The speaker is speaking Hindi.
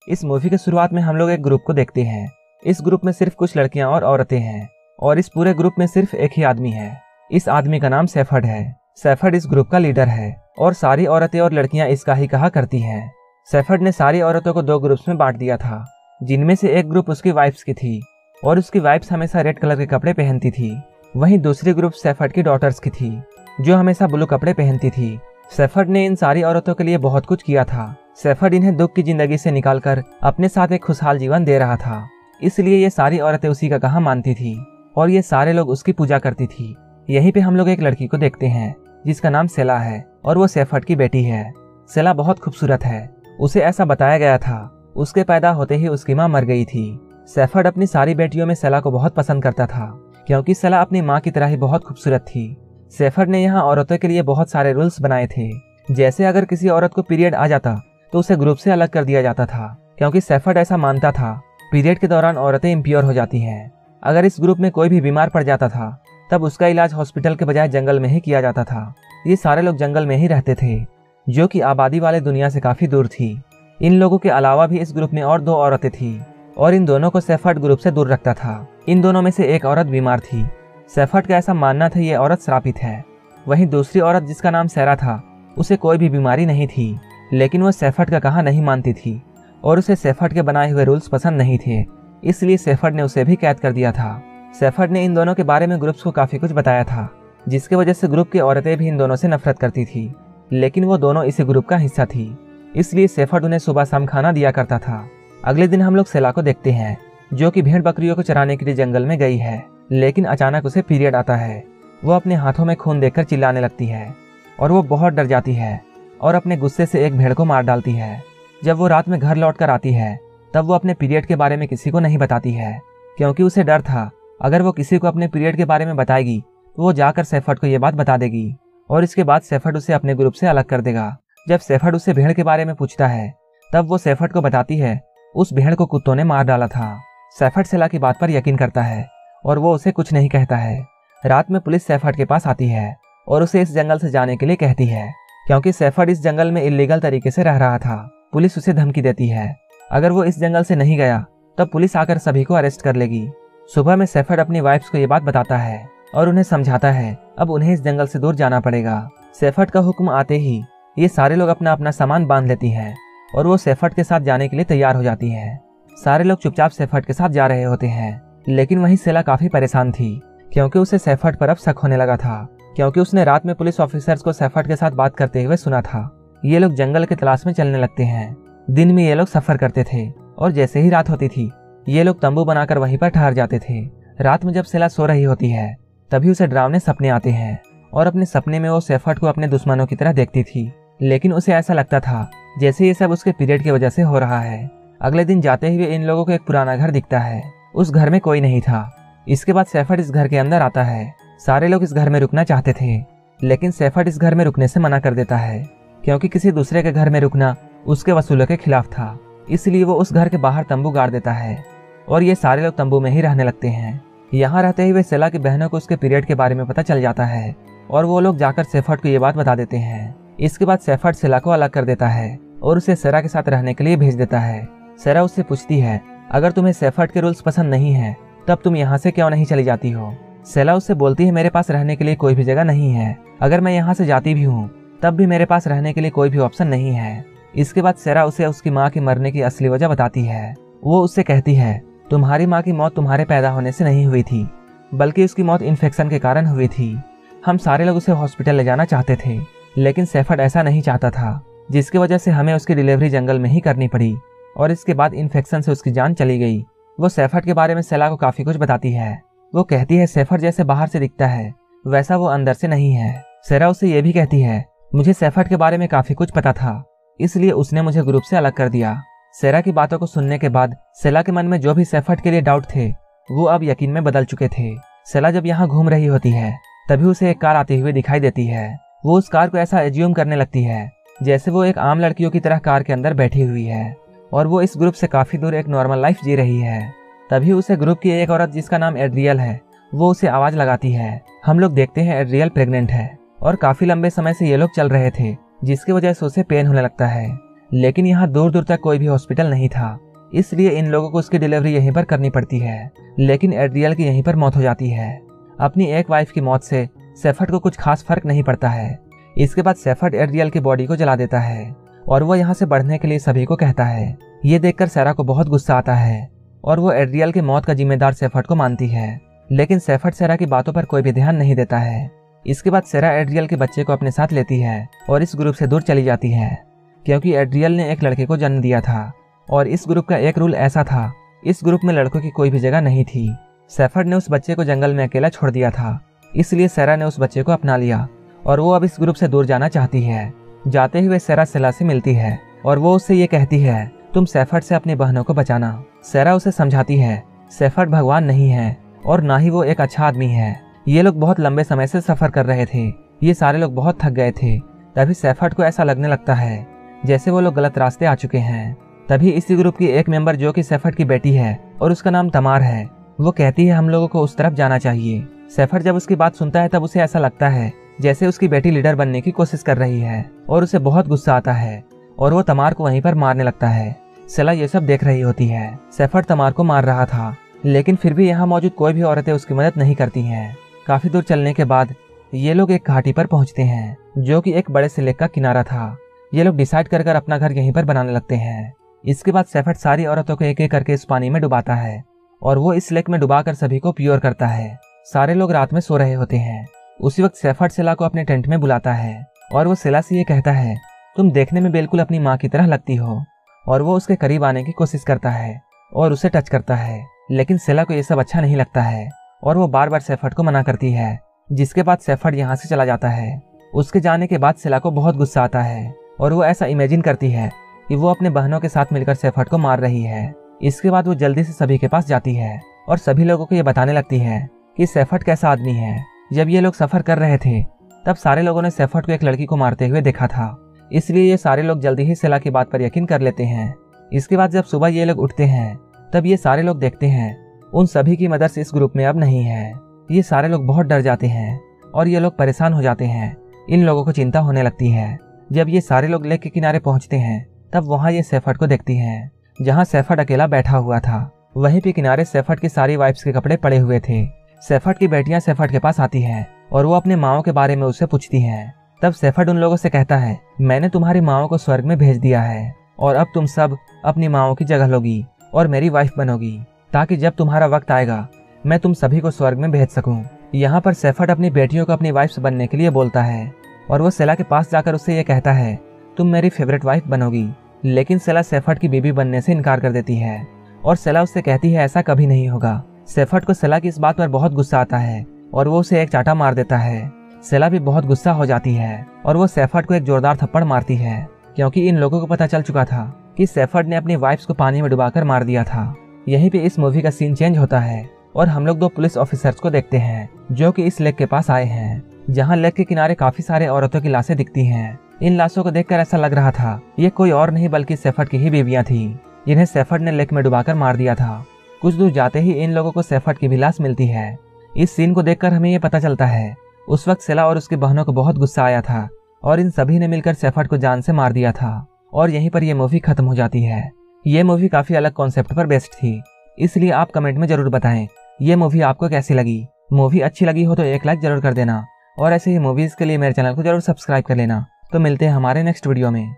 इस मूवी के शुरुआत में हम लोग एक ग्रुप को देखते हैं। इस ग्रुप में सिर्फ कुछ लड़कियां और औरतें हैं और इस पूरे ग्रुप में सिर्फ एक ही आदमी है। इस आदमी का नाम सेफर्ड है। सेफर्ड इस ग्रुप का लीडर है और सारी औरतें और लड़कियां इसका ही कहा करती हैं। सेफर्ड ने सारी औरतों को 2 ग्रुप्स में बांट दिया था, जिनमें से एक ग्रुप उसकी वाइफ्स की थी और उसकी वाइफ्स हमेशा रेड कलर के कपड़े पहनती थी। वहीं दूसरी ग्रुप सेफर्ड की डॉटर्स की थी, जो हमेशा ब्लू कपड़े पहनती थी। सेफर्ड ने इन सारी औरतों के लिए बहुत कुछ किया था। सेफर्ड इन्हें दुख की जिंदगी से निकालकर अपने साथ एक खुशहाल जीवन दे रहा था, इसलिए ये सारी औरतें उसी का कहा मानती थी और ये सारे लोग उसकी पूजा करती थी। यहीं पे हम लोग एक लड़की को देखते हैं जिसका नाम सेला है और वो सेफर्ड की बेटी है। सेला बहुत खूबसूरत है। उसे ऐसा बताया गया था, उसके पैदा होते ही उसकी माँ मर गई थी। सेफर्ड अपनी सारी बेटियों में सेला को बहुत पसंद करता था, क्योंकि सेला अपनी माँ की तरह ही बहुत खूबसूरत थी। सेफर्ड ने यहाँ औरतों के लिए बहुत सारे रूल्स बनाए थे, जैसे अगर किसी औरत को पीरियड आ जाता तो उसे ग्रुप से अलग कर दिया जाता था, क्योंकि सेफर्ड ऐसा मानता था पीरियड के दौरान औरतें इम्प्योर हो जाती हैं। अगर इस ग्रुप में कोई भी बीमार पड़ जाता था तब उसका इलाज हॉस्पिटल के बजाय जंगल में ही किया जाता था। ये सारे लोग जंगल में ही रहते थे, जो कि आबादी वाले दुनिया से काफी दूर थी। इन लोगों के अलावा भी इस ग्रुप में और 2 औरतें थी और इन दोनों को सेफर्ड ग्रुप से दूर रखता था। इन दोनों में से एक औरत बीमार थी। सेफर्ड का ऐसा मानना था ये औरत श्रापित है। वहीं दूसरी औरत जिसका नाम सेरा था, उसे कोई भी बीमारी नहीं थी, लेकिन वो सेफर्ड का कहा नहीं मानती थी और उसे सेफर्ड के बनाए हुए रूल्स पसंद नहीं थे, इसलिए सेफर्ड ने उसे भी कैद कर दिया था। सेफर्ड ने इन दोनों के बारे में ग्रुप्स को काफी कुछ बताया था, जिसकी वजह से ग्रुप की औरतें भी इन दोनों से नफरत करती थी, लेकिन वो दोनों इसी ग्रुप का हिस्सा थी, इसलिए सेफर्ड उन्हें सुबह शाम खाना दिया करता था। अगले दिन हम लोग सेला को देखते हैं, जो कि भेड़ बकरियों को चराने के लिए जंगल में गई है, लेकिन अचानक उसे पीरियड आता है। वो अपने हाथों में खून देखकर चिल्लाने लगती है और वो बहुत डर जाती है और अपने गुस्से से एक भेड़ को मार डालती है। जब वो रात में घर लौट कर आती है तब वो अपने पीरियड के बारे में किसी को नहीं बताती है, क्योंकि उसे डर था अगर वो किसी को अपने पीरियड के बारे में बताएगी तो वो जाकर सेफर्ड को ये बात बता देगी और इसके बाद सेफर्ड उसे अपने ग्रुप से अलग कर देगा। जब सेफर्ड उससे भेड़ के बारे में पूछता है तब वो सेफर्ड को बताती है उस भेड़ को कुत्तों ने मार डाला था। सेफर्ड सेला की बात पर यकीन करता है और वो उसे कुछ नहीं कहता है। रात में पुलिस सेफर्ड के पास आती है और उसे इस जंगल से जाने के लिए कहती है, क्योंकि सेफर्ड इस जंगल में इल्लीगल तरीके से रह रहा था। पुलिस उसे धमकी देती है अगर वो इस जंगल से नहीं गया तब पुलिस आकर सभी को अरेस्ट कर लेगी। सुबह में सेफर्ड अपनी वाइफ्स को ये बात बताता है और उन्हें समझाता है अब उन्हें इस जंगल से दूर जाना पड़ेगा। सेफर्ड का हुक्म आते ही ये सारे लोग अपना अपना सामान बांध लेती हैं और वो सेफर्ड के साथ जाने के लिए तैयार हो जाती हैं। सारे लोग चुपचाप सेफर्ड के साथ जा रहे होते हैं, लेकिन वहीं सेला काफी परेशान थी, क्योंकि उसे सेफर्ड पर अब शक होने लगा था, क्योंकि उसने रात में पुलिस ऑफिसर्स को सेफर्ड के साथ बात करते हुए सुना था। ये लोग जंगल की तलाश में चलने लगते हैं। दिन में ये लोग सफर करते थे और जैसे ही रात होती थी ये लोग तंबू बनाकर वहीं पर ठहर जाते थे। रात में जब सेला सो रही होती है तभी उसे डरावने सपने आते हैं और अपने सपने में वो सेफर्ड को अपने दुश्मनों की तरह देखती थी, लेकिन उसे ऐसा लगता था जैसे ये सब उसके पीरियड की वजह से हो रहा है। अगले दिन जाते हुए इन लोगों को एक पुराना घर दिखता है। उस घर में कोई नहीं था। इसके बाद सेफर्ड इस घर के अंदर आता है। सारे लोग इस घर में रुकना चाहते थे, लेकिन सेफर्ड इस घर में रुकने से मना कर देता है, क्योंकि किसी दूसरे के घर में रुकना उसके वसूलों के खिलाफ था। इसलिए वो उस घर के बाहर तंबू गाड़ देता है और ये सारे लोग तंबू में ही रहने लगते हैं। यहाँ रहते हुए सेला की बहनों को उसके पीरियड के बारे में पता चल जाता है और वो लोग जाकर सेफर्ड को ये बात बता देते हैं। इसके बाद सेफर्ड सेला को अलग कर देता है और उसे सेरा के साथ रहने के लिए भेज देता है। सेरा उससे पूछती है अगर तुम्हें सेफर्ड के रूल्स पसंद नहीं है तब तुम यहाँ से क्यों नहीं चली जाती हो। सेला उससे बोलती है मेरे पास रहने के लिए कोई भी जगह नहीं है। अगर मैं यहाँ से जाती भी हूँ तब भी मेरे पास रहने के लिए कोई भी ऑप्शन नहीं है। इसके बाद सेरा उसे उसकी माँ की मरने की असली वजह बताती है। वो उससे कहती है तुम्हारी माँ की मौत तुम्हारे पैदा होने से नहीं हुई थी, बल्कि उसकी मौत इन्फेक्शन के कारण हुई थी। हम सारे लोग उसे हॉस्पिटल ले जाना चाहते थे, लेकिन सेफर्ड ऐसा नहीं चाहता था, जिसकी वजह से हमें उसकी डिलीवरी जंगल में ही करनी पड़ी और इसके बाद इन्फेक्शन से उसकी जान चली गई। वो सेफर्ड के बारे में सेला को काफी कुछ बताती है। वो कहती है सेफर्ड जैसे बाहर से दिखता है वैसा वो अंदर से नहीं है। सेरा उसे ये भी कहती है मुझे सेफर्ड के बारे में काफी कुछ पता था, इसलिए उसने मुझे ग्रुप से अलग कर दिया। सेरा की बातों को सुनने के बाद सेला के मन में जो भी सेफर्ड के लिए डाउट थे वो अब यकीन में बदल चुके थे। सेला जब यहाँ घूम रही होती है तभी उसे एक कार आती हुई दिखाई देती है। वो उस कार को ऐसा एज्यूम करने लगती है जैसे वो एक आम लड़कियों की तरह कार के अंदर बैठी हुई है और वो इस ग्रुप से काफी दूर एक नॉर्मल लाइफ जी रही है। तभी उसे ग्रुप की एक औरत जिसका नाम एड्रियल है वो उसे आवाज लगाती है। हम लोग देखते हैं एड्रियल प्रेग्नेंट है और काफी लंबे समय से ये लोग चल रहे थे, जिसकी वजह से उसे पेन होने लगता है। लेकिन यहाँ दूर दूर तक कोई भी हॉस्पिटल नहीं था, इसलिए इन लोगों को उसकी डिलीवरी यहीं पर करनी पड़ती है। लेकिन एड्रियल की यहीं पर मौत हो जाती है। अपनी एक वाइफ की मौत से शेफर्ड को कुछ खास फर्क नहीं पड़ता है। इसके बाद शेफर्ड एड्रियल की बॉडी को जला देता है और वो यहाँ से बढ़ने के लिए सभी को कहता है। ये देखकर सैरा को बहुत गुस्सा आता है और वो एड्रियल की मौत का जिम्मेदार शेफर्ड को मानती है। लेकिन शेफर्ड सैरा की बातों पर कोई भी ध्यान नहीं देता है। इसके बाद सैरा एड्रियल के बच्चे को अपने साथ लेती है और इस ग्रुप से दूर चली जाती है, क्योंकि एड्रियल ने एक लड़के को जन्म दिया था और इस ग्रुप का एक रूल ऐसा था, इस ग्रुप में लड़कों की कोई भी जगह नहीं थी। शेफर्ड ने उस बच्चे को जंगल में अकेला छोड़ दिया था, इसलिए सैरा ने उस बच्चे को अपना लिया और वो अब इस ग्रुप से दूर जाना चाहती है। जाते हुए सैरा सेला से मिलती है और वो उससे ये कहती है, तुम शेफर्ड से अपनी बहनों को बचाना। सैरा उसे समझाती है शेफर्ड भगवान नहीं है और ना ही वो एक अच्छा आदमी है। ये लोग बहुत लंबे समय से सफर कर रहे थे, ये सारे लोग बहुत थक गए थे। तभी शेफर्ड को ऐसा लगने लगता है जैसे वो लोग गलत रास्ते आ चुके हैं। तभी इसी ग्रुप की एक मेंबर जो कि शेफर्ड की बेटी है और उसका नाम तमार है, वो कहती है हम लोगों को उस तरफ जाना चाहिए। शेफर्ड जब उसकी बात सुनता है तब उसे ऐसा लगता है जैसे उसकी बेटी लीडर बनने की कोशिश कर रही है और उसे बहुत गुस्सा आता है और वो तमार को वहीं पर मारने लगता है। सेला ये सब देख रही होती है। शेफर्ड तमार को मार रहा था, लेकिन फिर भी यहाँ मौजूद कोई भी औरतें उसकी मदद नहीं करती हैं। काफी दूर चलने के बाद ये लोग एक घाटी पर पहुंचते हैं जो कि एक बड़े से लेक का किनारा था। ये लोग डिसाइड कर अपना घर यहीं पर बनाने लगते हैं। इसके बाद शेफर्ड सारी औरतों को एक एक करके इस पानी में डुबाता है और वो इस लेक में डुबाकर सभी को प्योर करता है। सारे लोग रात में सो रहे होते हैं। उसी वक्त शेफर्ड सेला को अपने टेंट में बुलाता है और वो सेला से ये कहता है, तुम देखने में बिल्कुल अपनी माँ की तरह लगती हो। और वो उसके करीब आने की कोशिश करता है और उसे टच करता है, लेकिन सेला को ये सब अच्छा नहीं लगता है और वो बार बार शेफर्ड को मना करती है। जिसके बाद शेफर्ड यहाँ से चला जाता है। उसके जाने के बाद सेला को बहुत गुस्सा आता है और वो ऐसा इमेजिन करती है कि वो अपने बहनों के साथ मिलकर शेफर्ड को मार रही है। इसके बाद वो जल्दी से सभी के पास जाती है और सभी लोगों को ये बताने लगती है कि शेफर्ड कैसा आदमी है। जब ये लोग सफर कर रहे थे तब सारे लोगों ने शेफर्ड को एक लड़की को मारते हुए देखा था, इसलिए ये सारे लोग जल्दी ही सेला की बात पर यकीन कर लेते हैं। इसके बाद जब सुबह ये लोग उठते हैं तब ये सारे लोग देखते हैं उन सभी की मदर्स इस ग्रुप में अब नहीं है। ये सारे लोग बहुत डर जाते हैं और ये लोग परेशान हो जाते हैं। इन लोगों को चिंता होने लगती है। जब ये सारे लोग लेक के किनारे पहुंचते हैं तब वहाँ ये शेफर्ड को देखती हैं, जहाँ शेफर्ड अकेला बैठा हुआ था। वहीं पे किनारे शेफर्ड की सारी वाइफ्स के कपड़े पड़े हुए थे। शेफर्ड की बेटियां शेफर्ड के पास आती हैं और वो अपने माओ के बारे में उससे पूछती हैं। तब शेफर्ड उन लोगों से कहता है, मैंने तुम्हारी माओ को स्वर्ग में भेज दिया है और अब तुम सब अपनी माओ की जगह लोगी और मेरी वाइफ बनोगी, ताकि जब तुम्हारा वक्त आएगा मैं तुम सभी को स्वर्ग में भेज सकूं। यहाँ पर शेफर्ड अपनी बेटियों को अपनी वाइफ्स बनने के लिए बोलता है और वो सेला के पास जाकर उससे ये कहता है, तुम मेरी फेवरेट वाइफ बनोगी। लेकिन सेला शेफर्ड की बीबी बनने से इनकार कर देती है और सेला उससे कहती है ऐसा कभी नहीं होगा। शेफर्ड को सेला की इस बात पर बहुत गुस्सा आता है और वो उसे एक चाटा मार देता है। सेला भी बहुत गुस्सा हो जाती है और वो शेफर्ड को एक जोरदार थप्पड़ मारती है, क्योंकि इन लोगों को पता चल चुका था कि शेफर्ड ने अपनी वाइफ्स को पानी में डुबाकर मार दिया था। यहीं पे इस मूवी का सीन चेंज होता है और हम लोग 2 पुलिस ऑफिसर्स को देखते हैं जो कि इस लेक के पास आए हैं, जहाँ लेक के किनारे काफी सारे औरतों की लाशें दिखती हैं। इन लाशों को देखकर ऐसा लग रहा था ये कोई और नहीं बल्कि शेफर्ड की ही बीवियां थी, जिन्हें शेफर्ड ने लेक में डुबाकर मार दिया था। कुछ दूर जाते ही इन लोगों को शेफर्ड की भी लाश मिलती है। इस सीन को देखकर हमें ये पता चलता है उस वक्त सेला और उसकी बहनों को बहुत गुस्सा आया था और इन सभी ने मिलकर शेफर्ड को जान से मार दिया था और यहीं पर यह मूवी खत्म हो जाती है। ये मूवी काफी अलग कॉन्सेप्ट पर बेस्ड थी, इसलिए आप कमेंट में जरूर बताएं ये मूवी आपको कैसी लगी। मूवी अच्छी लगी हो तो एक लाइक जरूर कर देना और ऐसे ही मूवीज के लिए मेरे चैनल को जरूर सब्सक्राइब कर लेना। तो मिलते हैं हमारे नेक्स्ट वीडियो में।